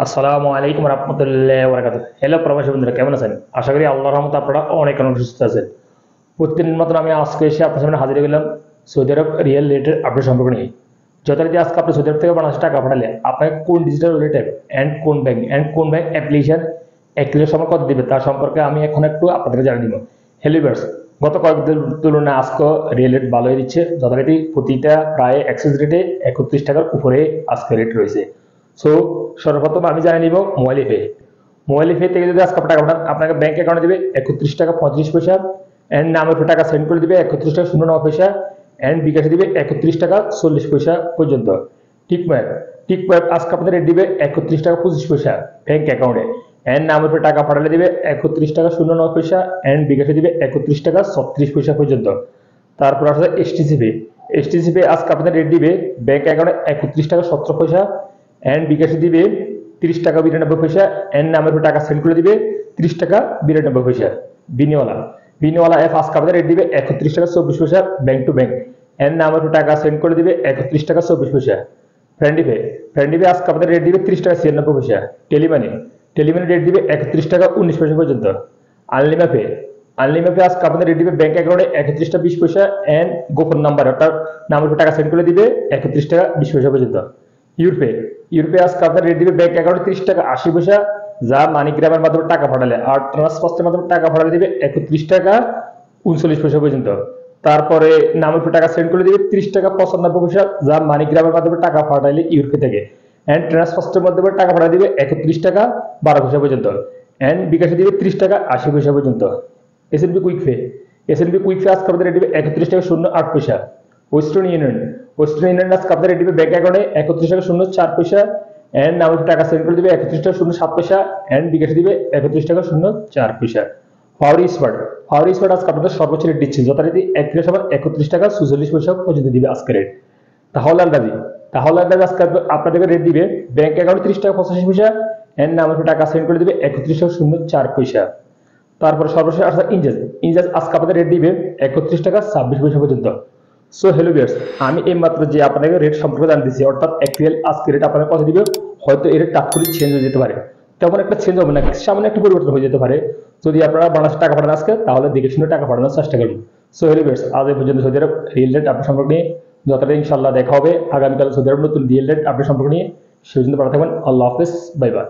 আসসালামু আলাইকুম রহমতুল্লাহ বরকাত। হ্যালো প্রবাসী বন্ধুরা, কেমন আছেন? আশা করি আল্লাহর রহমতে আপনারা অনেক অনেক সুস্থ আছেন। প্রতিদিনের মতন আমি আজকে এসে আপনার সামনে হাজির হলাম সৌদি আরব রিয়েল রেটের আপডেট সম্পর্কে নিয়ে। যথারীতি আজকে আপনি সৌদি আরব থেকে বাংলাদেশে টাকা পাঠালে আপনাকে কোন ডিজিটাল ওয়ালেট টাইপ কোন ব্যাংক অ্যাপ্লিকেশন অ্যাক্টিভেট সময় কত দিবে তার সম্পর্কে আমি এখন একটু আপনাদেরকে জানিয়ে দিব। হ্যালো ভিউয়ার্স, গত কয়েকদিন তুলনায় আজকে রিয়েল রেট ভালোই দিচ্ছে। যথারীতি প্রতিটা প্রায় এক্সেস রেটে 31 টাকার উপরে আজকে রেট রয়েছে। সো সর্বপ্রথম আমি জানিয়ে নিব মোবাইল পে থেকে যদি আজকে টাকা পাঠান আপনাকে ব্যাংক অ্যাকাউন্টে দিবে 31 টাকা 35 পয়সা, অ্যান্ড নামের উপর টাকা সেন্ড করে দিবে 31 টাকা 09 পয়সা, অ্যান্ড বিকাশে দিবে 31 টাকা 40 পয়সা পর্যন্ত। টিকম্যাপ আজকে আপনাদের রেট দিবে 31 টাকা 25 পয়সা ব্যাংক অ্যাকাউন্টে, অ্যান্ড নামের উপর টাকা পাঠালে দিবে 31 টাকা 09 পয়সা, অ্যান্ড বিকাশে দিবে 31 টাকা 36 পয়সা পর্যন্ত। তারপর আসলে এসটিসি পে আজকে আপনাদের রেট দিবে ব্যাংক অ্যাকাউন্টে 31 টাকা 17 পয়সা, অ্যান্ড বিকাশে দিবে 30 টাকা 92 পয়সা, এন্ড নামের উপর টাকা সেন্ড করে দিবে 30 টাকা 92 পয়সা। বিনিওয়ালা অ্যাপ আজকে আপনাদের রেট দিবে 31 টাকা 24 পয়সা ব্যাংক টু ব্যাংক, এন্ড নামের উপর টাকা সেন্ড করে দিবে 31 টাকা 24 পয়সা। ফ্রেন্ডিপে আজকে আপনাদের রেট দিবে 30 টাকা 96 পয়সা। টেলিমানি রেট দিবে 31 টাকা 19 পয়সা পর্যন্ত। আনলিমাপে আজকে আপনাদের রেট দিবে ব্যাংক অ্যাকাউন্টে 31 টাকা 20 পয়সা, এন্ড গোপন নাম্বার অর্থাৎ নামের উপর টাকা সেন্ড করে দিবে 31 টাকা 20 পয়সা পর্যন্ত। ইউরোপে আজকে আপনার রেট দিবে ব্যাংক অ্যাকাউন্টে 30 টাকা 80 পয়সা, যা মানিগ্রামের মাধ্যমে টাকা পাঠালে, আর ট্রান্সফারের মাধ্যমে টাকা পাঠালে দিবে 31 টাকা 39 পয়সা পর্যন্ত। তারপরে নামের উপর টাকা সেন্ড করে দিবে 30 টাকা 95 পয়সা, যা মানিগ্রামের মাধ্যমে টাকা পাঠালে ইউরোপে থেকে, এন্ড ট্রান্সফারের মাধ্যমে টাকা পাঠালে দিবে 31 টাকা 12 পয়সা পর্যন্ত, এন্ড বিকাশে দিবে 30 টাকা 80 পয়সা পর্যন্ত। এসএনবি কুইক পে আজকে আপনাদের রেট দিবে 31 টাকা 08 পয়সা। ওয়েস্টার্ন ইউনিয়ন আজকে আপনাদের রেট দিবে ব্যাংক অ্যাকাউন্টে 31 টাকা 04 পয়সা, এন্ড নামের টাকা সেন্ড করে দিবে 31 টাকা 07 পয়সা, এন্ড বিকাশে দিবে 31 টাকা 04 পয়সা। ফাওয়ারি স্মার্ট আজকে আপনাদের সর্বোচ্চ রেট দিচ্ছে, যথারীতি 1 কিলো সমান 31 টাকা 44 পয়সা পর্যন্ত দিবে আজকে রেট। তাহলে আজকে আপনাদেরকে রেট দিবে ব্যাংক অ্যাকাউন্টে 30 টাকা 85 পয়সা, এন্ড নামের টাকা সেন্ড করে দিবে 31 টাকা 04 পয়সা। তারপর সর্বশেষ আসলে ইনজাজ আজকে আপনাদের রেট দিবে 31 টাকা 26 পয়সা পর্যন্ত। সো হ্যালো ভিউয়ার্স, আমি এই মাত্র যে আপনাদের রেট সম্পর্কে জানিয়ে দিচ্ছি, অর্থাৎ অ্যাকচুয়াল আজকে রেট আপনাদের কত দিবে, হয়তো এর তাৎক্ষণিক চেঞ্জ হয়ে যেতে পারে। তেমন একটা চেঞ্জ হবে না, সামান্য একটু পরিবর্তন হয়ে যেতে পারে। যদি আপনারা বাংলাদেশে টাকা পাঠান আজকে, তাহলে দেখে শুনে টাকা পাঠানোর চেষ্টা করুন। সো হ্যালো ভিউয়ার্স, আজ এই পর্যন্ত সৌদি আরব রিয়েল রেট আপডেট সম্পর্কে নিয়ে। যতটা ইনশাআল্লাহ দেখা হবে আগামীকাল সৌদি আরব নতুন রিয়েল রেট আপডেট সম্পর্কে নিয়ে। সেই পর্যন্ত ভালো থাকবেন। আল্লাহ হাফেজ, বাই বাই।